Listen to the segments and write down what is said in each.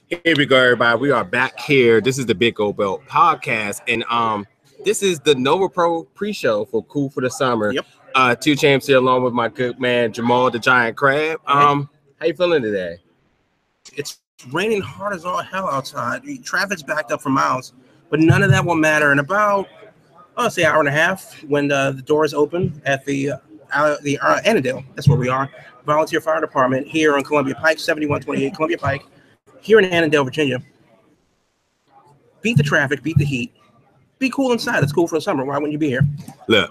Here we go, everybody. We are back here. This is the Big Gold Belt podcast, and this is the Nova Pro pre-show for Cool for the Summer. Yep. 2 champs here, along with my good man Jamal the Giant Crab. How you feeling today? It's raining hard as all hell outside. Traffic's backed up for miles, but none of that will matter in about, I'll say, hour and a half when the doors open at the Annandale. That's where we are. Volunteer Fire Department here on Columbia Pike, 7128 Columbia Pike, here in Annandale, Virginia. Beat the traffic, beat the heat. Be cool inside. It's cool for the summer. Why wouldn't you be here? Look,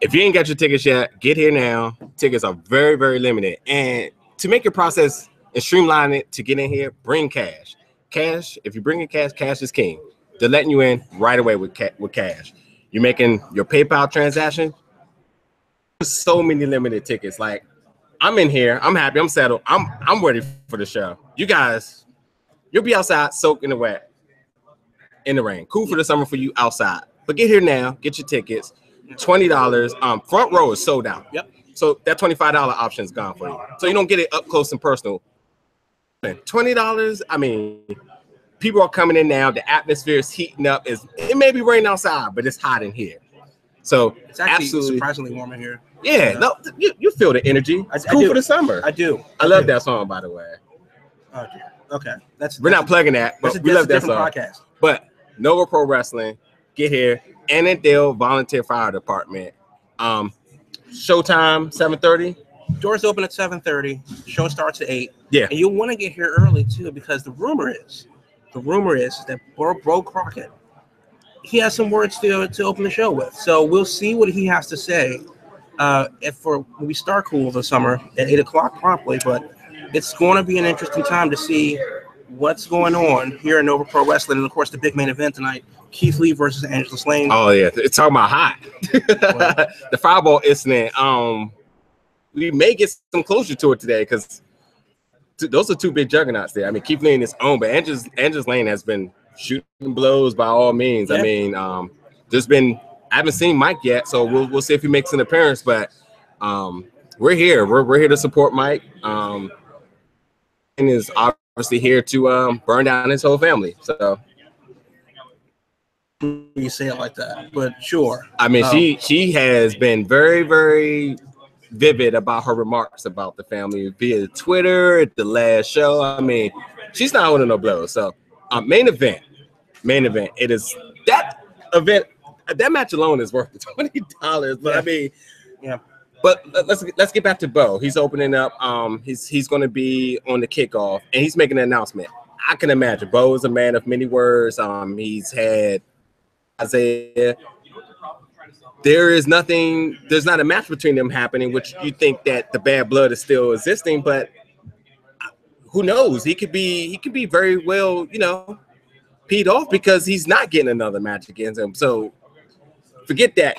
if you ain't got your tickets yet, get here now. Tickets are very, very limited. And to make your process and streamline it to get in here, bring cash. Cash, if you bring in cash, cash is king. They're letting you in right away with cash. You're making your PayPal transaction. There's so many limited tickets. Like, I'm in here. I'm happy. I'm settled. I'm ready for the show. You guys, you'll be outside soaking wet in the rain. Cool for the summer for you outside. But get here now. Get your tickets. $20. Front row is sold out. Yep. So that $25 option is gone for you. So you don't get it up close and personal. $20. I mean, people are coming in now. The atmosphere is heating up. It may be raining outside, but it's hot in here. So it's actually absolutely surprisingly warm in here. Yeah, no, you feel the energy. It's cool for the summer. I do. I love that song, by the way. Oh, dear. Okay. We're not plugging that, but we love that song. Podcast. But Nova Pro Wrestling, get here. Annandale Volunteer Fire Department. Showtime 7:30. Doors open at 7:30. Show starts at 8. Yeah. And you'll want to get here early too, because the rumor is that Bro Crockett, he has some words to open the show with. So we'll see what he has to say when we start Cool this summer at 8 o'clock promptly. But it's going to be an interesting time to see what's going on here in Nova Pro Wrestling. And, of course, the big main event tonight, Keithley versus Angelus Layne. Oh, yeah. It's talking about hot. The Fireball incident. We may get some closure to it today because those are 2 big juggernauts there. I mean, Keithley in his own, but Angelus Layne has been shooting blows by all means. Yeah. I mean, I haven't seen Mike yet, so we'll see if he makes an appearance. But we're here. We're here to support Mike. And is obviously here to burn down his whole family. So you say it like that, but sure. I mean, she has been very, very vivid about her remarks about the family via Twitter at the last show. I mean, she's not holding no blows. So main event. It is that event. That match alone is worth $20. But yeah. I mean, yeah. But let's get back to Bo. He's opening up. He's going to be on the kickoff, and he's making an announcement. I can imagine Bo is a man of many words. He's had Isaiah. There's not a match between them happening, which you think that the bad blood is still existing, but who knows? He could be very well, peed off because he's not getting another match against him. So forget that.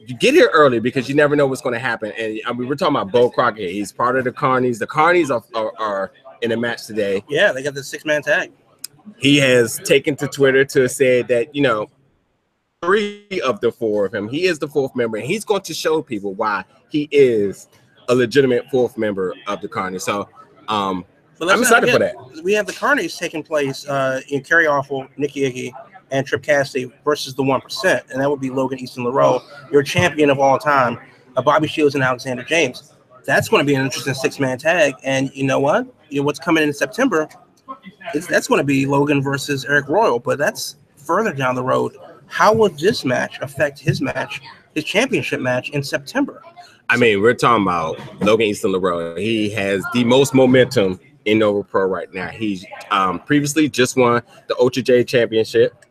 You get here early because you never know what's going to happen. And I mean, we're talking about Bo Crockett. He's part of the Carnies. The Carnies are in a match today. Yeah, they got the 6-man tag. He has taken to Twitter to say that, 3 of the 4 of him, he is the 4th member, and he's going to show people why he is a legitimate 4th member of the Carnies. So I'm excited for that. We have the Carnies taking place in Kerry Awful, Nicky, Iggy, and Tripp Cassidy versus the 1%, and that would be Logan, Easton, LaRoux, your champion of all time, Bobby Shields and Alexander James. That's going to be an interesting 6-man tag, and you know what? What's coming in September, that's going to be Logan versus Arik Royal, but that's further down the road. How will this match affect his championship match in September? I mean, we're talking about Logan, Easton, LaRoux. He has the most momentum in Nova Pro right now. He's previously just won the Ultra J Championship.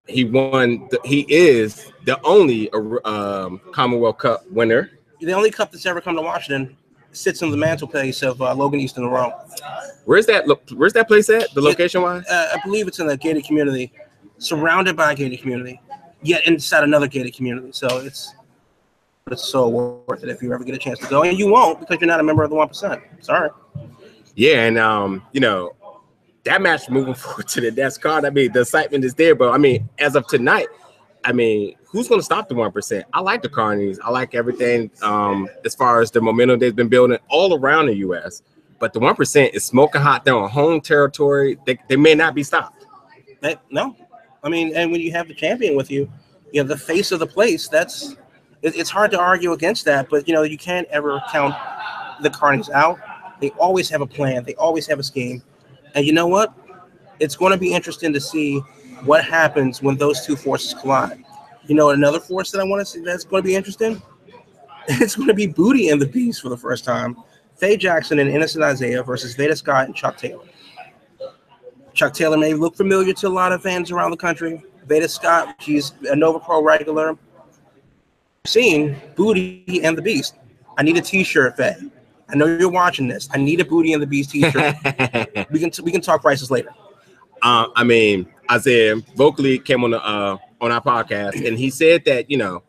He is the only Commonwealth Cup winner. The only cup that's ever come to Washington sits on the mantelpiece of Logan, Easton, LaRoux. Where's that place at? The location wise? I believe it's in a gated community, surrounded by a gated community, yet inside another gated community. So it's so worth it if you ever get a chance to go, and you won't because you're not a member of the 1%. Sorry. Yeah, and that match moving forward to the next card. I mean, the excitement is there, but I mean, as of tonight, I mean, who's going to stop the 1%? I like the Carnies. I like everything as far as the momentum they've been building all around the U.S. But the 1% is smoking hot. They're on home territory. They may not be stopped. No. I mean, and when you have the champion with you, you know, the face of the place, it's hard to argue against that. But, you know, you can't ever count the Carnies out. They always have a plan. They always have a scheme. And you know what? It's going to be interesting to see what happens when those two forces collide. You know, another force that I want to see that's going to be interesting? It's going to be Booty and the Beast for the first time. Faye Jackson and Innocent Isaiah versus Veda Scott and Chuck Taylor. Chuck Taylor may look familiar to a lot of fans around the country. Veda Scott, she's a Nova Pro regular. Seeing Booty and the Beast. I need a T-shirt, Faye. I know you're watching this. I need a Booty and the Beast T-shirt. we can talk prices later. I mean, Isaiah vocally came on our podcast, and he said that, you know,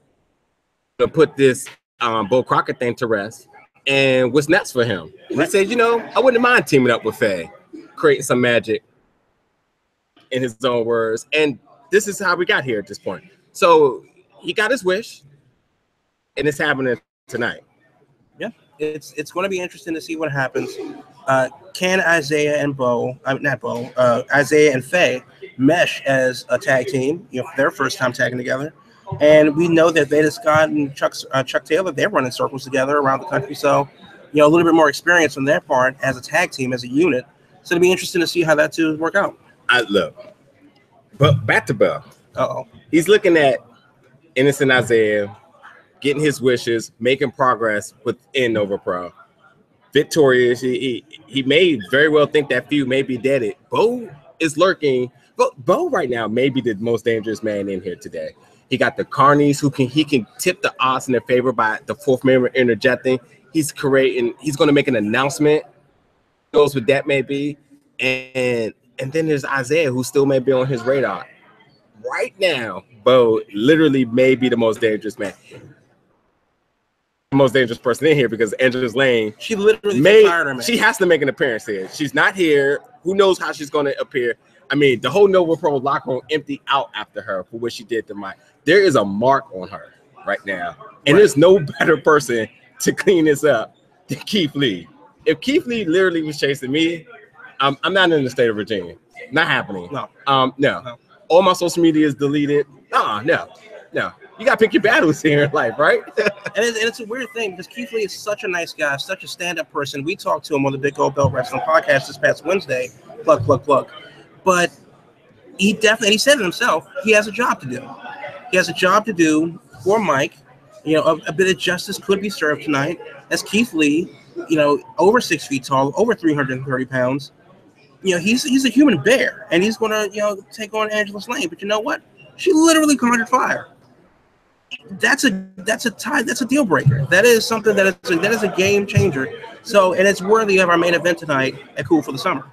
to put this Bo Crockett thing to rest, and what's next for him. And he said, you know, I wouldn't mind teaming up with Faye, creating some magic, in his own words. And this is how we got here at this point. So he got his wish, and it's happening tonight. Yeah, it's going to be interesting to see what happens. Can Isaiah and Isaiah and Faye mesh as a tag team? You know, their first time tagging together, and we know that Veda Scott and Chuck Taylor, they're running circles together around the country. So, you know, a little bit more experience on their part as a tag team, as a unit. So it'll be interesting to see how that two work out. But back to Bell. He's looking at Innocent Isaiah, getting his wishes, making progress within Nova Pro. Victorious. He may very well think that feud may be deaded. Bo is lurking. But Bo right now may be the most dangerous man in here today. He got the Carnies who he can tip the odds in their favor by the fourth member interjecting. He's going to make an announcement. Who knows what that may be. And then there's Isaiah, who still may be on his radar. Right now, Bo literally may be the most dangerous man. The most dangerous person in here because Angelus Layne, she literally fired her, man. She has to make an appearance here. She's not here. Who knows how she's going to appear? I mean, the whole Nova Pro locker room empty out after her for what she did to Mike. There is a mark on her right now, and there's no better person to clean this up than Keithley. If Keithley literally was chasing me, I'm not in the state of Virginia. Not happening. No. All my social media is deleted. No. You got to pick your battles here in life, right? and it's a weird thing because Keithley is such a nice guy, such a stand-up person. We talked to him on the Big Old Belt Wrestling podcast this past Wednesday. Plug. But he said it himself, he has a job to do. He has a job to do for Mike. You know, a bit of justice could be served tonight as Keithley, you know, over 6 feet tall, over 330 pounds. You know, he's a human bear, and he's going to, you know, take on Angelus Layne. But you know what? She literally conjured fire. That's a deal breaker. That is something that is a game changer. So, and it's worthy of our main event tonight at Cool for the Summer.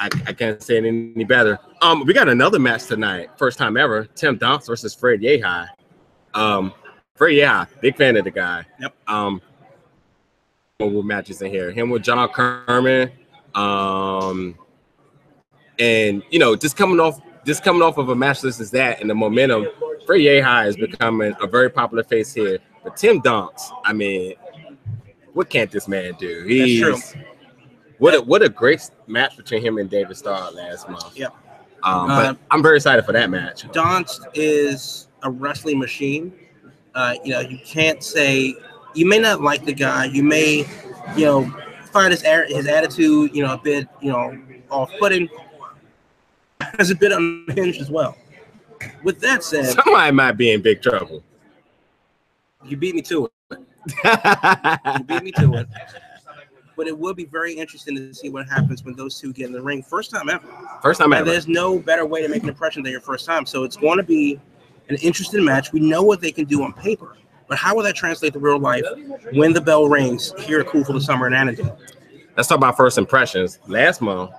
I can't say it any better. We got another match tonight, first time ever. Tim Donst versus Fred Yehi. Fred Yehi, big fan of the guy. Yep. What matches in here? Him with John Kermon. And you know, just coming off of a match this is that, and the momentum. Fred Yehi is becoming a very popular face here. But Tim Donst, I mean, what can't this man do? That's true. What a great match between him and David Starr last month. Yep. But I'm very excited for that match. Donst is a wrestling machine. You know, you can't say, you may not like the guy. You may, you know, find his attitude, you know, a bit, you know, off-putting. It's a bit unhinged as well. With that said, somebody might be in big trouble. You beat me to it. But it will be very interesting to see what happens when those two get in the ring. First time ever. There's no better way to make an impression than your first time. So it's going to be an interesting match. We know what they can do on paper, but how will that translate to real life when the bell rings here at Cool for the Summer in Annandale? Let's talk about first impressions. Last month,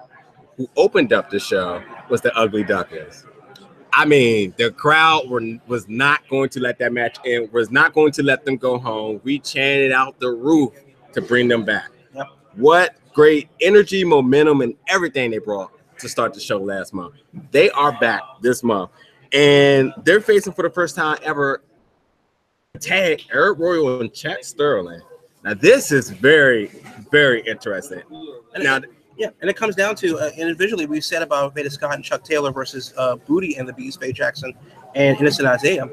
who opened up the show was the Ugly Duckers. I mean, the crowd was not going to let that match in, was not going to let them go home. We chanted out the roof to bring them back. Yep. What great energy, momentum, and everything they brought to start the show last month. They are back this month. and they're facing for the first time ever tag Eric Royal and Chet Sterling. Now this is very, very interesting. And it comes down to individually we said about Veda Scott and Chuck Taylor versus Booty and the Beast, Faye Jackson and Innocent Isaiah.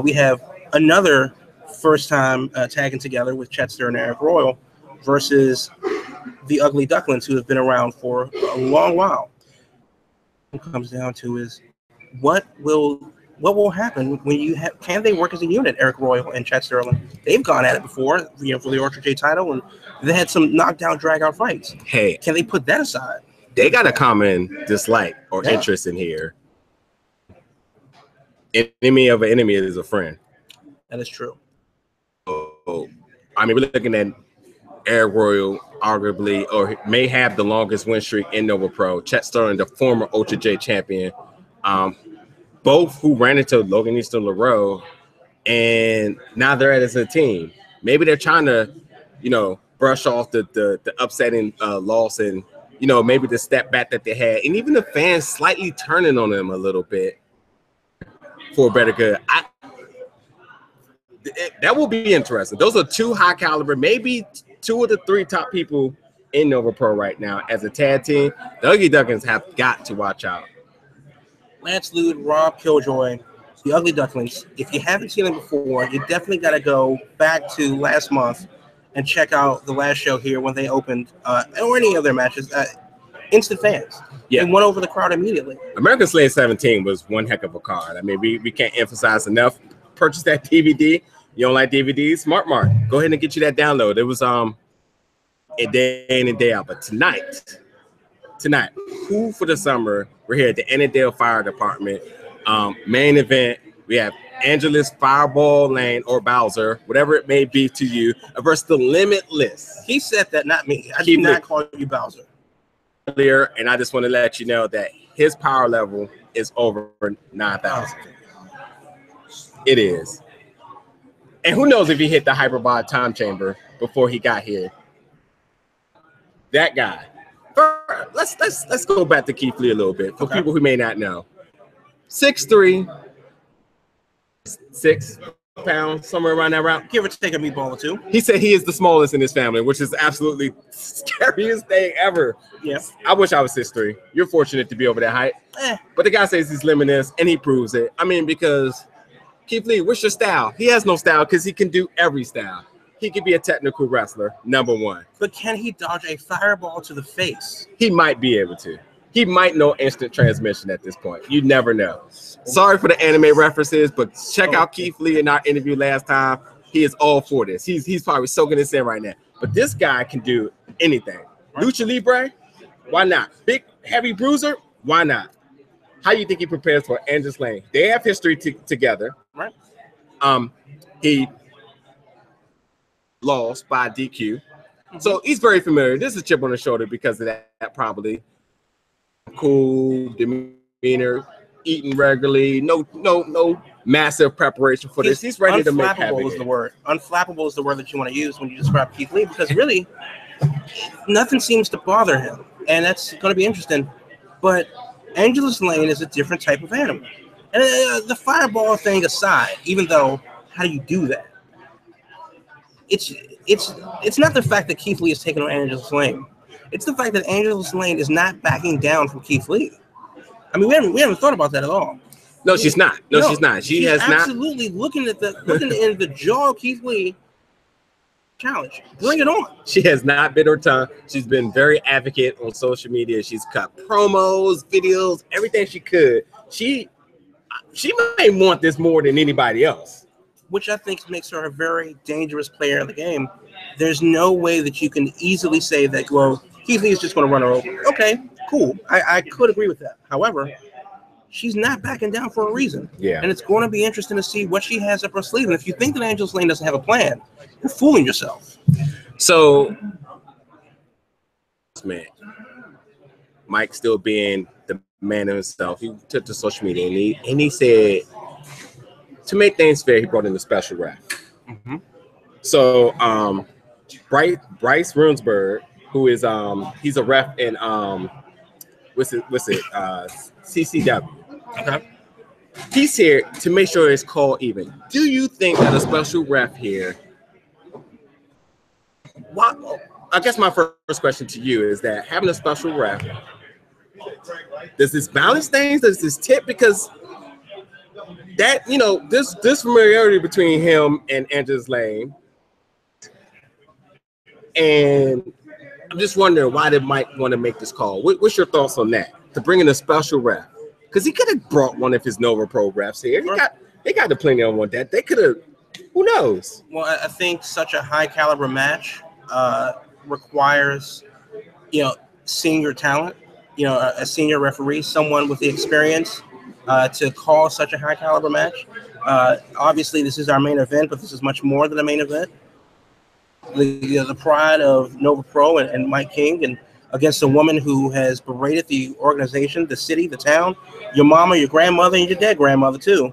We have another first time tagging together with Chet Sterling and Eric Royal versus the Ugly Ducklings, who have been around for a long while. What it comes down to is what will happen when you have, can they work as a unit, Eric Royal and Chet Sterling? They've gone at it before, for the Ultra J title, and they had some knockdown, drag-out fights. Hey, can they put that aside? They got a common dislike or interest in here. Enemy of an enemy is a friend. That is true. Oh, I mean, we're looking at Eric Royal, arguably, or may have the longest win streak in Nova Pro. Chet Sterling, the former Ultra J champion. Both who ran into Logan, Easton, LaRoux, and now they're as a team. Maybe they're trying to, brush off the upsetting loss and, maybe the step back that they had. And even the fans slightly turning on them a little bit for a better good. That will be interesting. Those are two high caliber, maybe two of the three top people in Nova Pro right now as a tag team. The Ugly Ducklings have got to watch out. Lance Lude, Rob Killjoy, the Ugly Ducklings. If you haven't seen them before, you definitely got to go back to last month and check out the last show here when they opened, or any other matches. Instant fans. Yeah. They won over the crowd immediately. American Slave 17 was one heck of a card. I mean, we can't emphasize enough. Purchase that DVD. You don't like DVDs? Smart Mark. Go ahead and get you that download. It was a day in and day out. But tonight, who for the summer? We're here at the Annandale Fire Department. Main event, we have Angelus Fireball Layne or Bowser, whatever it may be to you, versus the Limitless. He said that, not me. I did not call you Bowser. Earlier, and I just want to let you know that his power level is over 9,000. It is. And who knows if he hit the hyperbolic time chamber before he got here. That guy. Let's go back to Keithley a little bit for people who may not know. 6'3", 6 pounds, somewhere around that route. Give or take a meatball or two. He said he is the smallest in his family, which is absolutely scariest thing ever. Yes. I wish I was 6'3". You're fortunate to be over that height. But the guy says he's limitless, and he proves it. I mean, because Keithley, what's your style? He has no style because he can do every style. He could be a technical wrestler, number one. But can he dodge a fireball to the face? He might be able to. He might know instant transmission at this point. You never know. Sorry for the anime references, but check out Keithley in our interview last time. He is all for this. He's probably soaking this in right now. But this guy can do anything. Right. Lucha Libre? Why not? Big, heavy bruiser? Why not? How do you think he prepares for Angelus Layne? They have history together. Right. He lost by DQ. So he's very familiar. This is a chip on the shoulder because of that probably. Cool demeanor, eating regularly, no massive preparation for this. He's ready to make havoc. Unflappable is the word. Unflappable is the word that you want to use when you describe Keithley, because really nothing seems to bother him. And that's going to be interesting. But Angelus Layne is a different type of animal. And the fireball thing aside, even though, how do you do that? It's not the fact that Keithley is taking on Angelus Layne. It's the fact that Angelus Layne is not backing down from Keithley. I mean, we haven't thought about that at all. No, she's not. No, she's not. She's absolutely looking in the jaw of Keithley. Challenge. Bring it on. She has not bit her tongue. She's been very advocate on social media. She's cut promos, videos, everything she could. She may want this more than anybody else. Which I think makes her a very dangerous player in the game. There's no way that you can easily say that, well, Keithley is just going to run her over. Okay, cool. I could agree with that. However, she's not backing down for a reason. Yeah. And it's going to be interesting to see what she has up her sleeve. And if you think that Angelus Layne doesn't have a plan, you're fooling yourself. So, man, Mike still being the man himself, he took to social media and he said, to make things fair, he brought in a special ref. Mm-hmm. So, Bryce Runsberg, who is he's a ref in what's it CCW. Okay. he's here to make sure it's called even. Do you think that a special ref here? What? I guess my first question to you is that having a special ref, does this balance things? Does this tip? Because that, you know, this familiarity between him and Angelus Layne, and I'm just wondering why they might want to make this call. What's your thoughts on that? To bring in a special ref, because he could have brought one of his Nova Pro refs here. They got the plenty on one that they could have. Who knows? Well, I think such a high caliber match requires, you know, senior talent, you know, a senior referee, someone with the experience to call such a high caliber match. Obviously, this is our main event, but this is much more than a main event. The pride of Nova Pro and Mike King, and against a woman who has berated the organization, the city, the town, your mama, your grandmother, and your dead grandmother too.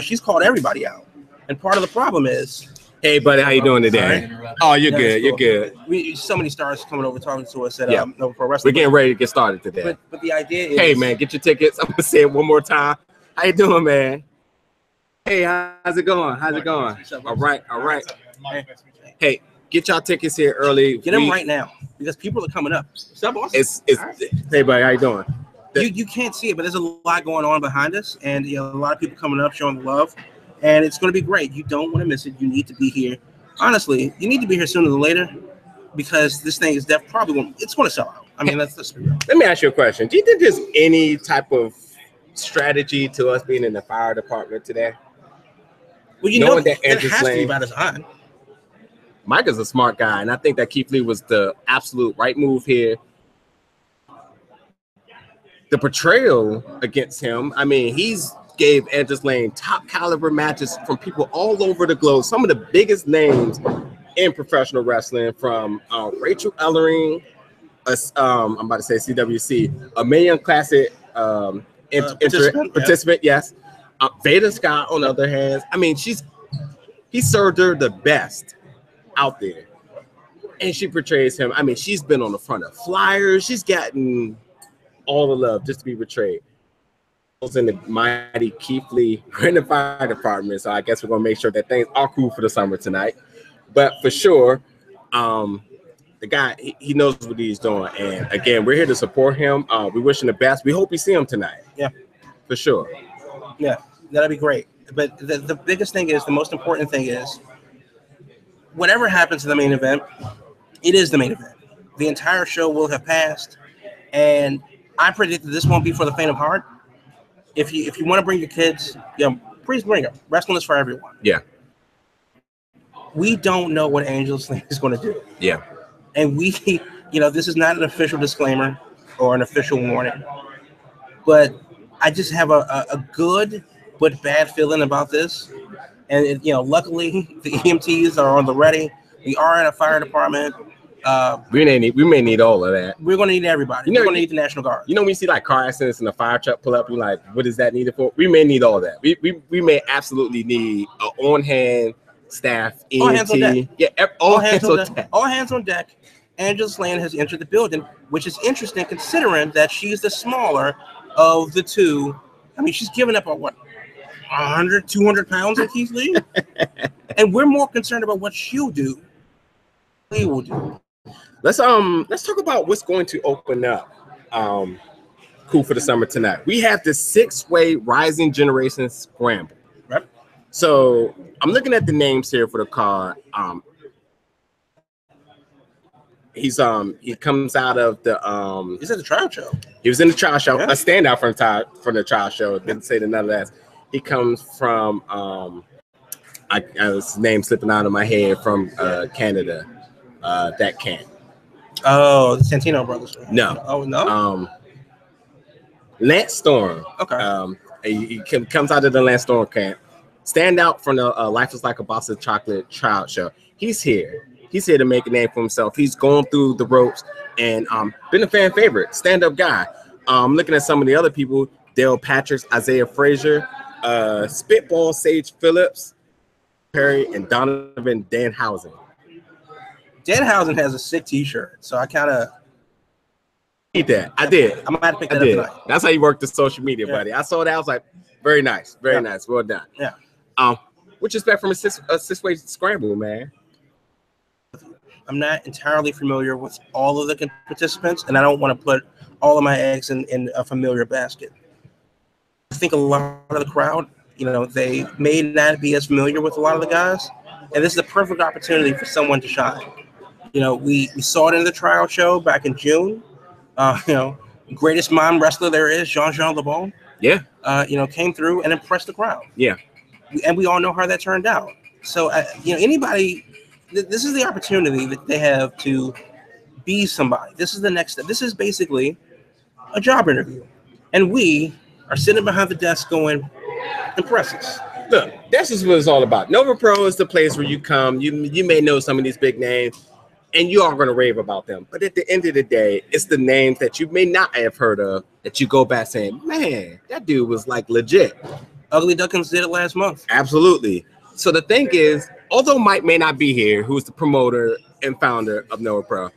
She's called everybody out, and part of the problem is. Hey, buddy, how you doing today? Right. Oh, you're good. Cool. You're good. So many stars coming over talking to us at Nova Pro Wrestling. We're getting ready to get started today. But the idea is, hey, man, get your tickets. I'm gonna say it one more time. How you doing, man? Hey, how's it going? How's it going? All right. Hey, get y'all tickets here early. Get them right now because people are coming up. What's up, Austin? Hey, buddy, how you doing? You can't see it, but there's a lot going on behind us, and you know, a lot of people coming up showing the love. And it's going to be great. You don't want to miss it. You need to be here. Honestly, you need to be here sooner than later because this thing is it's going to sell out. I mean, let's be real. Let me ask you a question. Do you think there's any type of strategy to us being in the fire department today? Well, you know that it has to be by design. Mike is a smart guy, and I think that Keithley was the absolute right move here. The portrayal against him, I mean, he's gave Angelus Layne top caliber matches from people all over the globe. Some of the biggest names in professional wrestling, from Rachel Ellering, I'm about to say CWC, a Million Classic participant, yes. Veda Scott, on the other hand, I mean, he served her the best out there, and she portrays him. I mean, she's been on the front of flyers. She's gotten all the love just to be portrayed. In the mighty Keithley, we're in the fire department, so I guess we're gonna make sure that things are cool for the summer tonight. But for sure, the guy, he knows what he's doing, and again, we're here to support him. We wish him the best. We hope we see him tonight. Yeah, for sure. Yeah, that'd be great. But the biggest thing is, the most important thing is, whatever happens in the main event, it is the main event. The entire show will have passed, and I predict that this won't be for the faint of heart. If you want to bring your kids, please bring them. Wrestling is for everyone. Yeah. We don't know what Angelus Layne is going to do. Yeah. And this is not an official disclaimer or an official warning, but I just have a good but bad feeling about this. And luckily the EMTs are on the ready. We are in a fire department. We may need all of that. We're going to need everybody. We're going to need the National Guard. You know, when you see like car accidents and a fire truck pull up, you're like, what is that needed for? We may need all that. We may absolutely need an on-hand staff, EMT. All hands on deck. Yeah, all hands on deck. All hands on deck. Angelus Layne has entered the building, which is interesting considering that she's the smaller of the two. I mean, she's given up 100, 200 pounds at Keithley. And we're more concerned about what she'll do. We will do. Let's talk about what's going to open up cool for the summer tonight. We have the 6-way Rising Generation Scramble. Right. So I'm looking at the names here for the card. He comes out of the he's at the trial show. He was in the trial show, a standout from the trial show. Didn't say the none of that. He comes from his name slipping out of my head, from Canada. That can't. Oh, the Santino brothers. No. Oh no. Lance Storm. Okay. He comes out of the Lance Storm camp. Stand out from the Life is Like a Box of Chocolate trial show. He's here. He's here to make a name for himself. He's going through the ropes and been a fan favorite, stand-up guy. Looking at some of the other people, Dale Patrick, Isaiah Frazier, Spitball Sage Phillips, Perry, and Donovan Danhausen. Danhausen has a sick T-shirt, so I kind of need that. I did. I might have to pick that up tonight. That's how you work the social media, buddy. I saw that. I was like, Very nice. Very nice. Well done. Yeah. What you expect from a six-way scramble, man? I'm not entirely familiar with all of the participants, and I don't want to put all of my eggs in a familiar basket. I think a lot of the crowd, they may not be as familiar with a lot of the guys, and this is a perfect opportunity for someone to shine. We saw it in the trial show back in June. Greatest mom wrestler there is, Jean-Jean LeBon. Yeah. Came through and impressed the crowd. Yeah. And we all know how that turned out. So, anybody, this is the opportunity that they have to be somebody. This is the next step. This is basically a job interview. And we are sitting behind the desk going, impress us. Look, that's just what it's all about. Nova Pro is the place where you come. You may know some of these big names, and you are going to rave about them. But at the end of the day, it's the names that you may not have heard of that you go back saying, man, that dude was like legit. Ugly Duckins did it last month. Absolutely. So the thing is, although Mike may not be here, who's the promoter and founder of Nova Pro,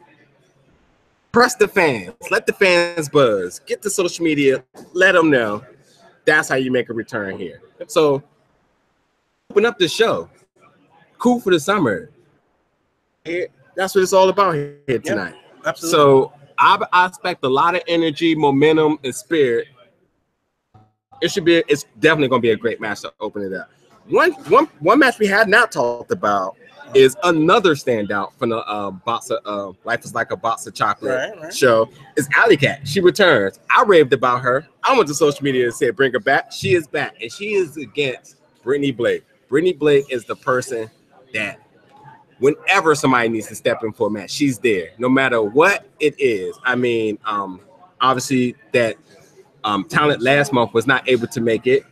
press the fans. Let the fans buzz. Get the social media. Let them know. That's how you make a return here. So open up the show. Cool for the summer. That's what it's all about here tonight. Yeah, absolutely. So I expect a lot of energy, momentum, and spirit. It's definitely going to be a great match to open it up. One match we had not talked about is another standout from the Life is Like a Box of Chocolate show. Is Alley Cat. She returns. I raved about her. I went to social media and said, bring her back. She is back, and she is against Brittany Blake. Brittany Blake is the person that whenever somebody needs to step in for a match, she's there, no matter what it is. I mean, obviously that talent last month was not able to make it.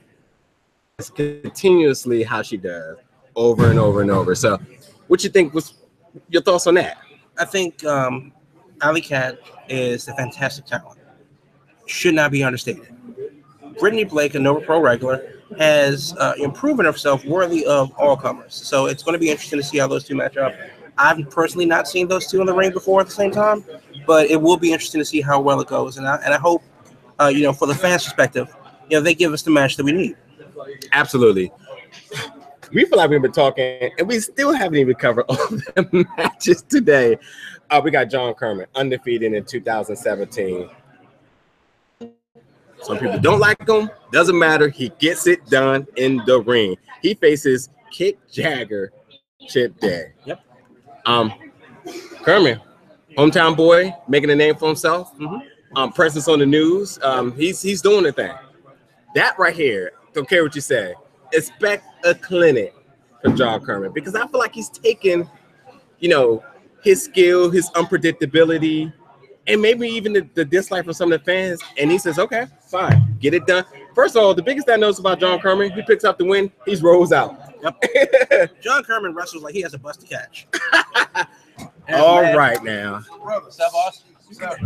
It's continuously how she does over and over and over. So what you think was your thoughts on that? I think Alley Cat is a fantastic talent. Should not be understated. Brittany Blake, a Nova Pro regular, has proven herself worthy of all comers. So it's going to be interesting to see how those two match up. I've personally not seen those two in the ring before at the same time, but it will be interesting to see how well it goes. And I hope, for the fans' perspective, they give us the match that we need. Absolutely. We feel like we've been talking, and we still haven't even covered all the matches today. We got John Kermon, undefeated in 2017. Some people don't like him. Doesn't matter. He gets it done in the ring. He faces Kick Jagger Chip Day. Yep. Kermon, hometown boy, making a name for himself. Presence on the news. He's doing the thing. That right here, don't care what you say. Expect a clinic from John Kermon, because I feel like he's taken, his skill, his unpredictability, and maybe even the dislike from some of the fans, and he says, okay, fine, get it done. First of all, the biggest thing I notice about John Kermon, he picks up the win, he rolls out. Yep. John Kermon wrestles like he has a bus to catch. All right now. What's up, boss?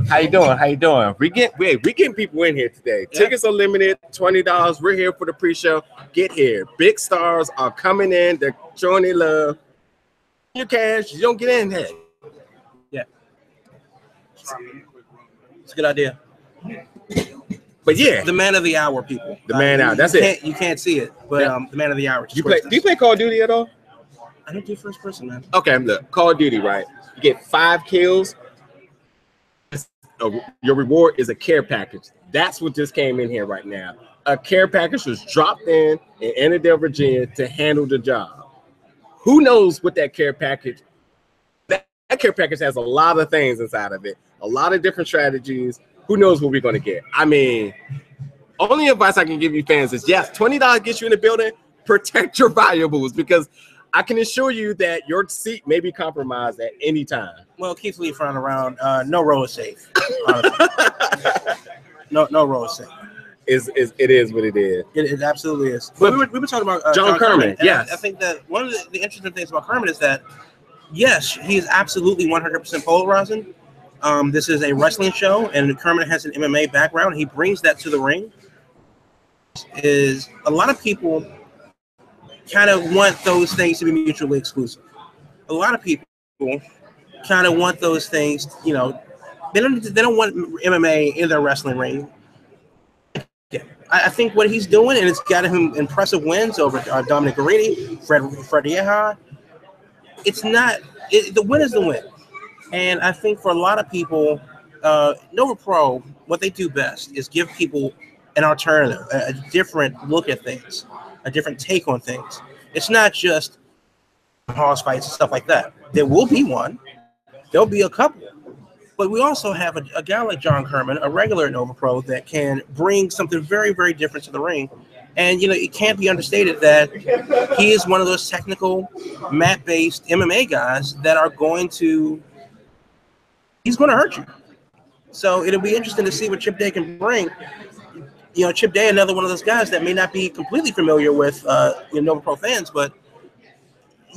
How you doing? We getting people in here today. Yeah. Tickets are limited, $20. We're here for the pre-show. Get here. Big stars are coming in. They're showing their love. Your cash, you don't get in here. Yeah. It's a good idea. But yeah, the man of the hour, people. The man hour. That's it. You can't see it, but the man of the hour. Do you play Call of Duty at all? I don't do first person, man. Okay, look, Call of Duty, right? You get 5 kills. Your reward is a care package. That's what just came in here right now. A care package was dropped in Annandale, Virginia, to handle the job. Who knows what that care package? That care package has a lot of things inside of it. A lot of different strategies. Who knows what we're going to get? I mean, only advice I can give you fans is, yes, $20 gets you in the building. Protect your valuables, because I can assure you that your seat may be compromised at any time. Well, Keithley front around, no row is safe. no row is safe. It is what it is. It absolutely is. But we were talking about John Kermon. Yes. I think that one of the interesting things about Kermon is that, yes, he is absolutely 100% polarizing. This is a wrestling show, and Kermon has an MMA background. He brings that to the ring. Is a lot of people kind of want those things to be mutually exclusive. A lot of people kind of want those things, they don't want MMA in their wrestling ring. I think what he's doing, and it's got him impressive wins over Dominic Greene, Fred Yehi. It's not the win is the win, and I think for a lot of people, Nova Pro, what they do best is give people an alternative, a different look at things, a different take on things. It's not just horse fights and stuff like that. There will be one. There'll be a couple. But we also have a guy like John Kermon, a regular Nova Pro, that can bring something very, very different to the ring. And, it can't be understated that he is one of those technical, mat-based MMA guys that are he's going to hurt you. So it'll be interesting to see what Chip Day can bring. Chip Day, another one of those guys that may not be completely familiar with Nova Pro fans, but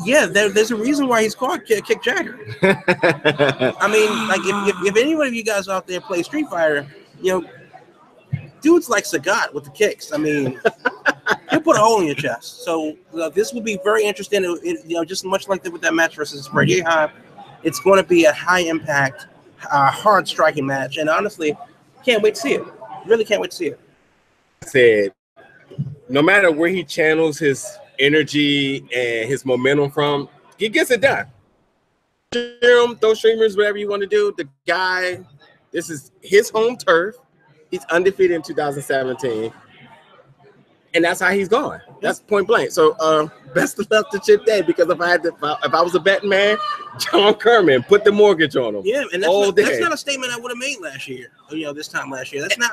yeah, there's a reason why he's called Kick Jagger. I mean, like if any one of you guys out there play Street Fighter, dude's like Sagat with the kicks. I mean, he'll put a hole in your chest. So this will be very interesting. Just much like with that match versus Yehi, it's going to be a high impact, hard striking match. And honestly, can't wait to see it. Really can't wait to see it. Said, no matter where he channels his energy and his momentum from, he gets it done. Those streamers, whatever you want to do. The guy, this is his home turf. He's undefeated in 2017, and that's how he's going. That's point blank. So, best of luck to Chip Day, because if I was a betting man, John Kermon, put the mortgage on him. Yeah, and that's not a statement I would have made last year. This time last year. That's not.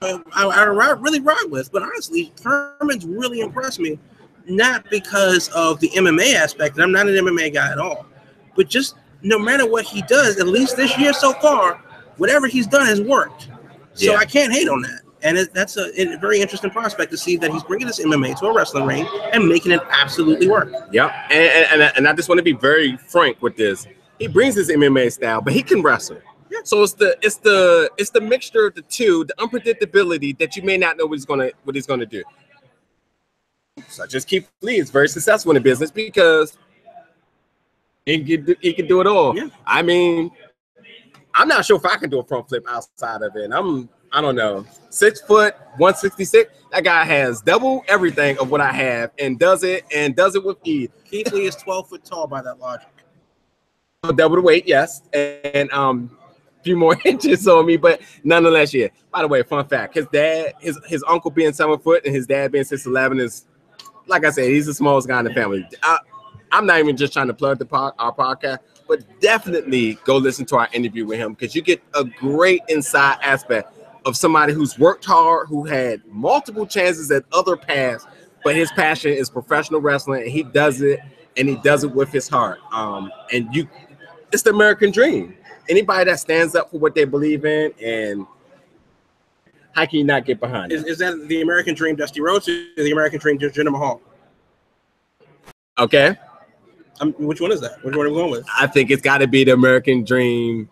I really rock with, but honestly, Kermon's really impressed me. Not because of the MMA aspect, and I'm not an MMA guy at all, but just no matter what he does, at least this year so far, whatever he's done has worked. So I can't hate on that. And that's a very interesting prospect to see that he's bringing this MMA to a wrestling ring and making it absolutely work. Yeah, and I just want to be very frank with this. He brings his MMA style, but he can wrestle. Yeah. So it's the mixture of the two, the unpredictability that you may not know what he's gonna do. Such as Keithley is very successful in the business because he can do it all. Yeah. I mean, I'm not sure if I can do a front flip outside of it. I don't know, 6 foot, 166. That guy has double everything of what I have and does it with ease. Keithley is 12 foot tall by that logic. Double the weight, yes, and few more inches on me, but nonetheless, yeah. By the way, fun fact: his dad, his uncle being 7 foot and his dad being 6'11" is, like I said, he's the smallest guy in the family. I'm not even just trying to plug our podcast, but definitely go listen to our interview with him, because you get a great inside aspect of somebody who's worked hard, who had multiple chances at other paths, but his passion is professional wrestling, and he does it with his heart. It's the American dream. Anybody that stands up for what they believe in, and how can you not get behind it? Is that the American dream, Dusty Rhodes, or the American dream, Jinder Mahal? Okay. Which one is that? Which one are we going with? I think it's got to be the American dream,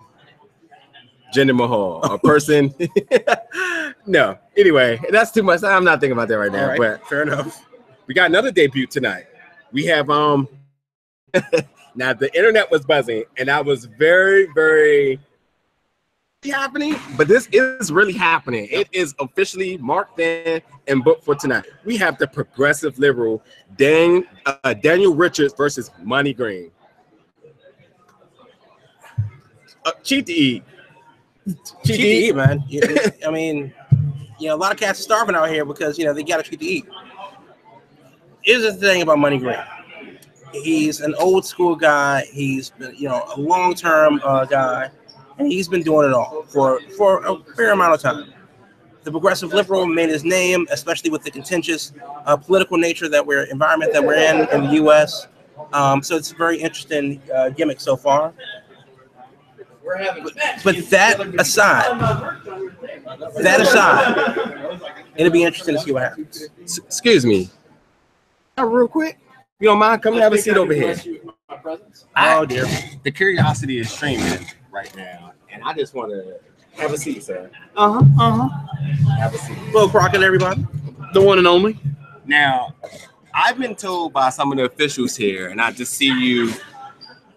Jinder Mahal. A person. No. Anyway, that's too much. I'm not thinking about that right now. Right, but fair enough. We got another debut tonight. We have now the internet was buzzing, and I was very, very happening, but this is really happening. It is officially marked in and booked for tonight. We have the progressive liberal Daniel Richards versus Money Greene. Cheat to eat. Cheat to eat, man. I mean, a lot of cats are starving out here because they got to cheat to eat. Here's the thing about Money Greene. He's an old school guy. He's been, a long-term guy, and he's been doing it all for a fair amount of time. The progressive liberal made his name, especially with the contentious political environment that we're in the U.S. So it's a very interesting gimmick so far. But that aside, it'll be interesting to see what happens. Excuse me, real quick. You don't mind? Come have a seat over here. Oh dear. The curiosity is streaming right now, and I just want to have a seat, sir. Have a seat. Hello, Crockett, everybody. The one and only. Now, I've been told by some of the officials here, and I just see you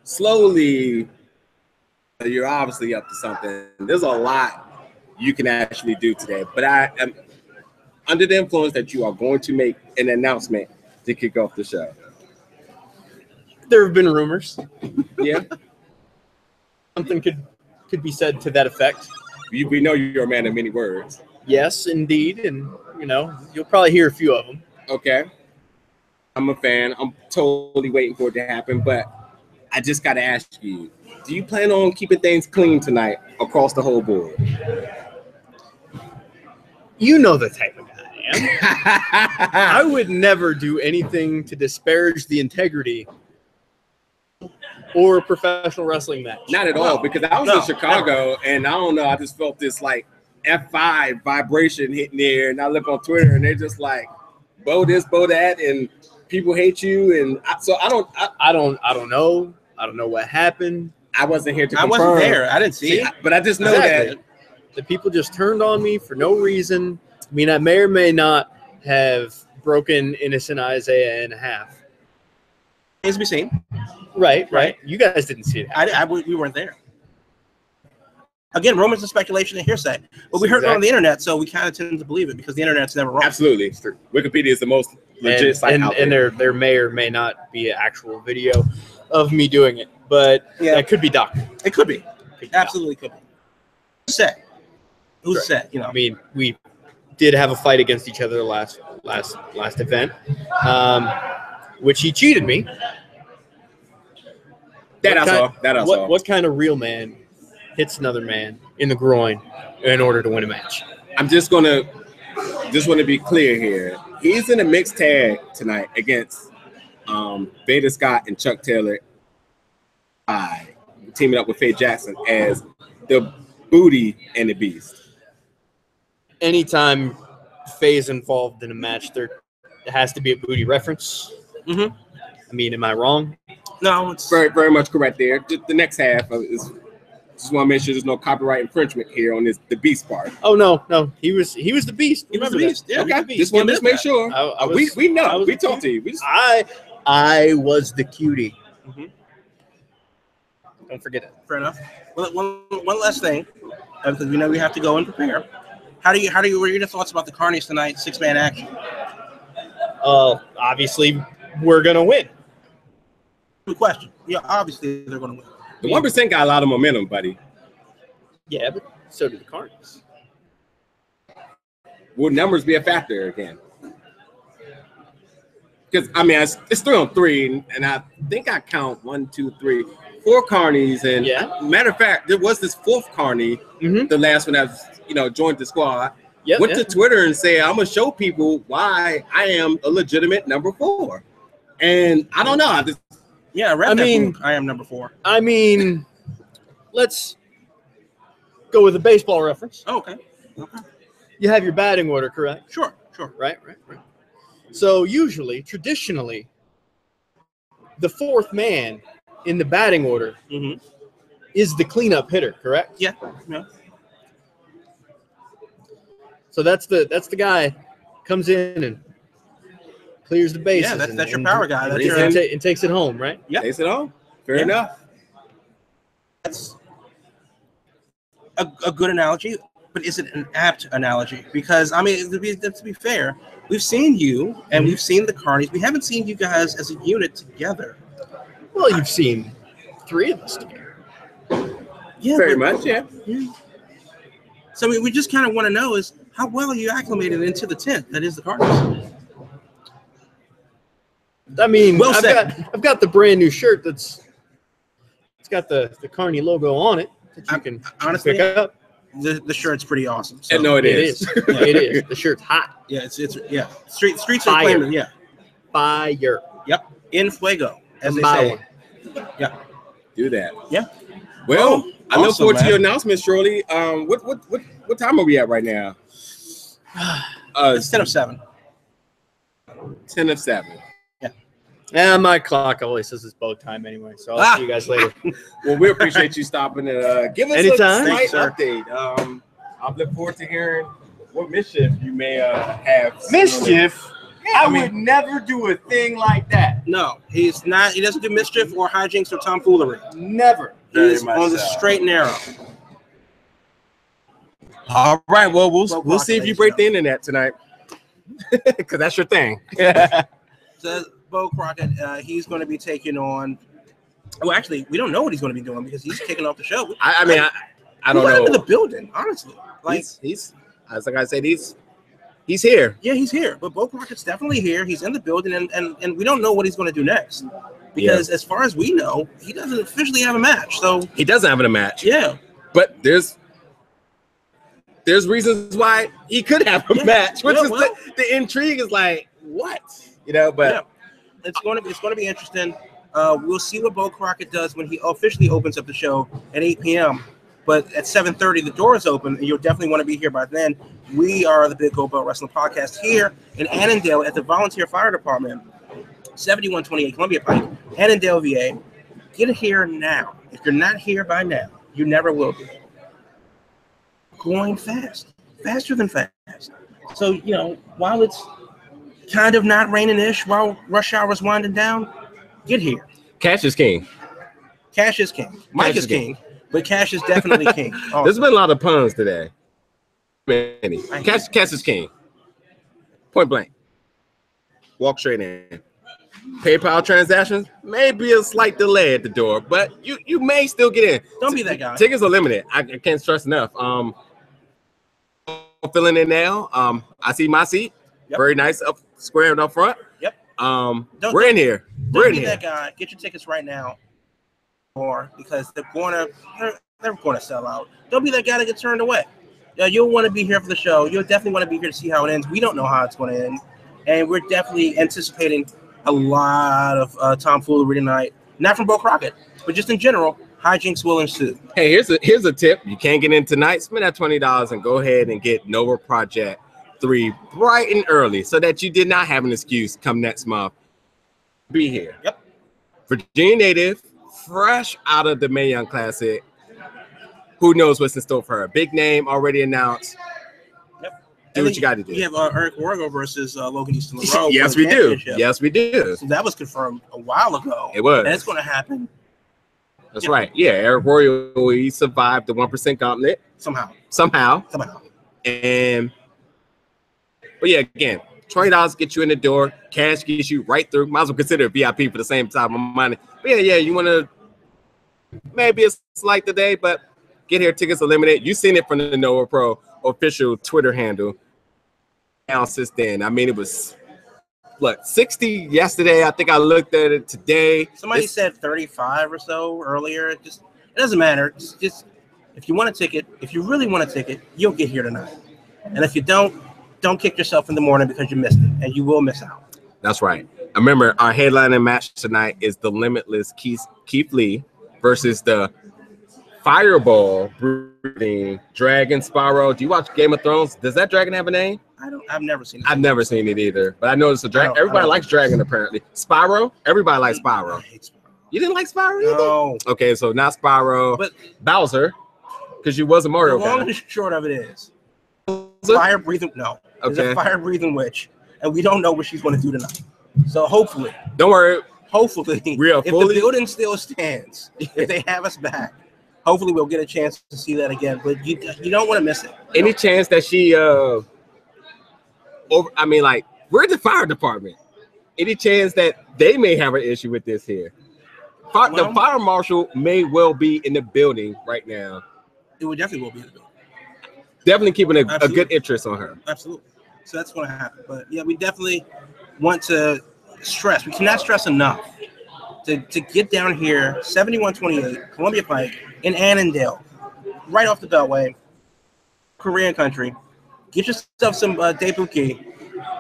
slowly. You're obviously up to something. There's a lot you can actually do today, but under the influence that you are going to make an announcement to kick off the show? There have been rumors. Yeah. Something could be said to that effect. We know you're a man of many words. Yes, indeed. And, you'll probably hear a few of them. Okay. I'm a fan. I'm totally waiting for it to happen, but I just got to ask you, do you plan on keeping things clean tonight across the whole board? You know the type of guy I am. I would never do anything to disparage the integrity or a professional wrestling match. Not at all, because I was in Chicago, and I don't know, I just felt this like F5 vibration hitting there, and I look on Twitter, and they're just like, "Bo this, bo that," and people hate you, and I don't know. I don't know what happened. I wasn't here to confirm. I wasn't there. I didn't see it, but I just know that the people just turned on me for no reason. I mean, I may or may not have broken innocent Isaiah in half. As we seen. Right. You guys didn't see it. We weren't there. Again, rumors and speculation and hearsay. But we heard it on the internet, so we kind of tend to believe it because the internet's never wrong. Absolutely. Wikipedia is the most legit site out there. And there may or may not be an actual video of me doing it, but that could be doctored. It could be. Absolutely could be. Who's set? Who's set? I mean, we did have a fight against each other last event, which he cheated me. That I saw. What kind of real man hits another man in the groin in order to win a match? I'm just want to be clear here. He's in a mixed tag tonight against Veda Scott and Chuck Taylor, teaming up with Faye Jackson as the Booty and the Beast. Anytime Faye's involved in a match, there has to be a booty reference. Mm-hmm. I mean, am I wrong? No, it's very, very much correct there. Just the next half is just want to make sure there's no copyright infringement here on the Beast part. Oh no, he was the Beast. He was the Beast. Yeah, okay. Just want to make sure. We know. We talked to you. I was the Cutie. Mm-hmm. Don't forget it. Fair enough. Well, one last thing, because we know we have to go and prepare. What are your thoughts about the Carnies tonight? 6-man action. Obviously, we're gonna win. Good question. Yeah, obviously they're gonna win. The 1% got a lot of momentum, buddy. Yeah, but so do the Carnies. Will numbers be a factor again? Because I mean, it's 3-on-3, and I think I count 1, 2, 3, 4 Carnies, and matter of fact, there was this 4th Carney, the last one that joined the squad. Went to Twitter and said, "I'm gonna show people why I am a legitimate number 4," and I don't know. I am number 4. I mean, let's go with a baseball reference. Oh, okay. You have your batting order, correct? Sure. Right. So traditionally, the 4th man in the batting order is the cleanup hitter, correct? Yeah. So that's the guy comes in and clears the bases. Yeah, that's your power guy. And takes it home, right? Yeah, takes it home. Fair enough. That's a good analogy, but is it an apt analogy? Because I mean, to be fair, we've seen you and we've seen the Carnies. We haven't seen you guys as a unit together. Well, you've seen 3 of us together. Yeah, very much. Yeah. So we just kind of want to know is how well are you acclimated into the tent that is the Carnies? I mean, I've got the brand new shirt it's got the Carney logo on it that you can honestly pick up. The shirt's pretty awesome. So. No, it is. It is. The shirt's hot. Yeah, it's streets are claiming. Yeah, fire. Yep, in fuego, as they say. Yeah, do that. Yeah. Well, I look forward to your announcement, Shirley. What time are we at right now? It's 10 of 7. 10 of 7. Yeah, my clock always says it's bow time anyway, so I'll see you guys later. Well, we appreciate you stopping and give us anytime. A slight update. I look forward to hearing what mischief you may have. Mischief? I would never do a thing like that. No, he's not. He doesn't do mischief or hijinks or tomfoolery. Never. He's on the straight and narrow. All right. Well, we'll see if you break the internet tonight. Because that's your thing. So Bo Crockett, he's going to be taking on. Well, actually, we don't know what he's going to be doing because he's kicking off the show. I mean, I don't know. Into the building, honestly. Like he's as like I said, he's here. Yeah, he's here. But Bo Crockett's definitely here. He's in the building, and we don't know what he's going to do next. Because as far as we know, he doesn't officially have a match. So he doesn't have a match. Yeah. But there's reasons why he could have a match, which is the intrigue is like, what? You know, but it's going to be interesting. We'll see what Bo Crockett does when he officially opens up the show at 8 p.m. But at 7:30, the doors open, and you'll definitely want to be here by then. We are the Big Gold Belt Wrestling Podcast here in Annandale at the Volunteer Fire Department, 7128 Columbia Pike, Annandale, VA. Get here now. If you're not here by now, you never will be. Going faster than fast. So, you know, while it's kind of not raining-ish, while rush hour is winding down, get here. Cash is king. Cash is king. Mike is king. But Cash is definitely king. Also. There's been a lot of puns today. Many. Cash is king. Point blank. Walk straight in. PayPal transactions may be a slight delay at the door, but you may still get in. Don't be that guy. Tickets are limited. I can't stress enough. Filling in now. I see my seat. Yep. Very nice, up square and up front. Yep. We're in here. Don't be that guy. Get your tickets right now. Because they're going to sell out. Don't be that guy that gets turned away. You'll want to be here for the show. You'll definitely want to be here to see how it ends. We don't know how it's going to end, and we're definitely anticipating a lot of tomfoolery tonight. Not from Bo Crockett, but just in general, hijinks will ensue. Hey, here's a tip. You can't get in tonight. Spend that $20 and go ahead and get Nova Project 3 bright and early, so that you did not have an excuse come next month. Be here. Yep. Virginia native. Fresh out of the Mae Young Classic. Who knows what's in store for her? Big name already announced. Yep. Do what you got to do. You have Arik versus Logan Easton LaRoux. Yes, we do. Yes, we do. So that was confirmed a while ago. It was. And it's going to happen. That's right. Yeah, Arik Royal, he survived the 1% gauntlet. Somehow. And, but yeah, again, $20 get you in the door. Cash gets you right through. Might as well consider a VIP for the same time of money. But yeah, you want to maybe it's like today, but get here. Tickets are limited. You've seen it from the Nova Pro official Twitter handle. Now since then, I mean, it was 60 yesterday. I think I looked at it today. Somebody said 35 or so earlier. It doesn't matter. Just if you want a ticket, if you really want a ticket, you'll get here tonight. And if you don't kick yourself in the morning because you missed it, and you will miss out. That's right. I remember our headlining match tonight is the Limitless Keithley versus the Fireball breathing Dragon Spyro. Do you watch Game of Thrones? Does that dragon have a name? I've never seen it. I've never seen it either, but I know it's a dragon. Everybody likes Dragon apparently. Spyro? Everybody likes Spyro. I hate Spyro. You didn't like Spyro either? No. Okay, so not Spyro, but Bowser, because you was a Mario guy. The long and short of it is fire breathing. No. Okay. There's a fire breathing witch, and we don't know what she's going to do tonight. So hopefully, don't worry. Hopefully, if the building still stands, if they have us back, hopefully we'll get a chance to see that again. But you don't want to miss it. Any chance that she we're the fire department. Any chance that they may have an issue with this here? The fire marshal may well be in the building right now. It would definitely will be in the building. Definitely keeping a good interest on her. Absolutely. So that's going to happen. But yeah, we definitely want to stress. We cannot stress enough to get down here, 7128 Columbia Pike in Annandale, right off the Beltway, Korean country. Get yourself some daebuki,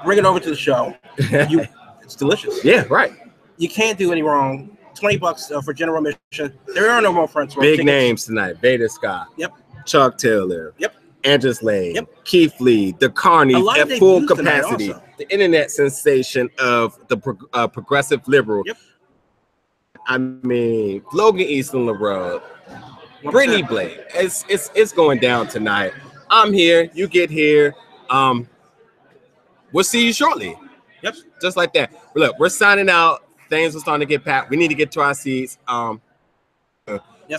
bring it over to the show. It's delicious. Yeah, right. You can't do any wrong. $20 for general admission. There are no more front row big tickets. Names tonight. Veda Scott. Yep. Chuck Taylor. Yep. Angelus Layne. Yep. Keithley. The Carnies at full capacity. The internet sensation of the progressive liberal. Yep. I mean, Logan, Easton, LaRoux, Brittany Blake. It's going down tonight. I'm here. You get here. We'll see you shortly. Yep. Just like that. Look, we're signing out. Things are starting to get packed. We need to get to our seats. Yep.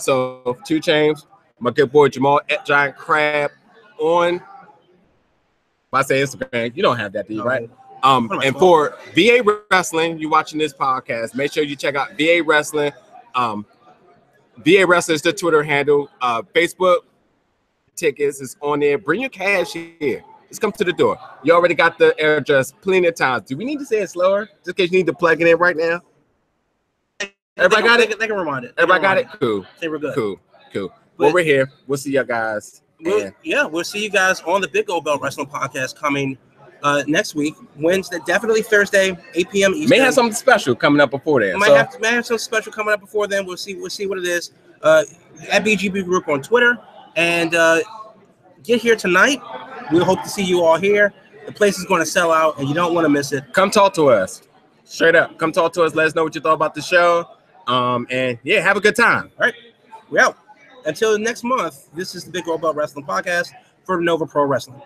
So 2 Chainz, my good boy Jamal at Giant Crab on I say Instagram, you don't have that, do you, No. right? And for VA Wrestling, you watching this podcast, make sure you check out VA Wrestling. VA Wrestling is the Twitter handle. Facebook tickets is on there. Bring your cash here. Just come to the door. You already got the address plenty of times. Do we need to say it slower? Just in case you need to plug it in right now? Everybody got it? They can remind it. Everybody got it? Cool. Say we're good. Cool. Well, we're here. We'll see you guys. We'll see you guys on the Big Old Belt Wrestling Podcast coming next week, Wednesday, definitely Thursday, 8 p.m. Eastern. May have something special coming up before that. May have something special coming up before then. We'll see what it is. At BGB Group on Twitter, and get here tonight. We hope to see you all here. The place is going to sell out, and you don't want to miss it. Come talk to us. Straight up. Come talk to us. Let us know what you thought about the show. And yeah, have a good time. All right. We're out. Until next month, this is the Big Old Belt Wrestling Podcast for Nova Pro Wrestling.